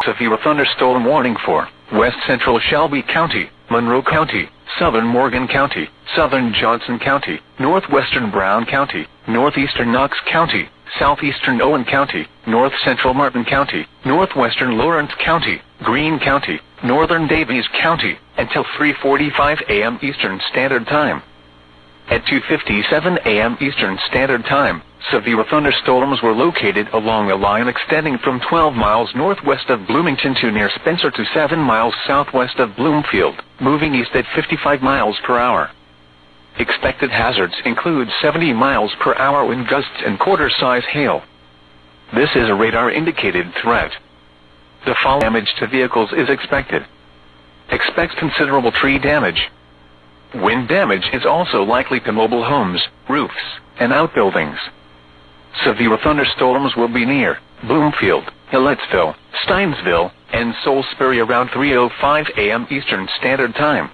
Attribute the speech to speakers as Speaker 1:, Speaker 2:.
Speaker 1: Severe thunderstorm warning for West Central Shelby County, Monroe County, Southern Morgan County, Southern Johnson County, Northwestern Brown County, Northeastern Knox County, Southeastern Owen County, North Central Martin County, Northwestern Lawrence County, Greene County, Northern Davies County, until 3:45 a.m. Eastern Standard Time. At 2:57 a.m. Eastern Standard Time, severe thunderstorms were located along a line extending from 12 miles northwest of Bloomington to near Spencer to 7 miles southwest of Bloomfield, moving east at 55 miles per hour. Expected hazards include 70 miles per hour wind gusts and quarter-size hail. This is a radar-indicated threat. The fall damage to vehicles is expected. Expect considerable tree damage. Wind damage is also likely to mobile homes, roofs, and outbuildings. Severe thunderstorms will be near Bloomfield, Hilletsville, Steinsville, and Salisbury around 3:05 a.m. Eastern Standard Time.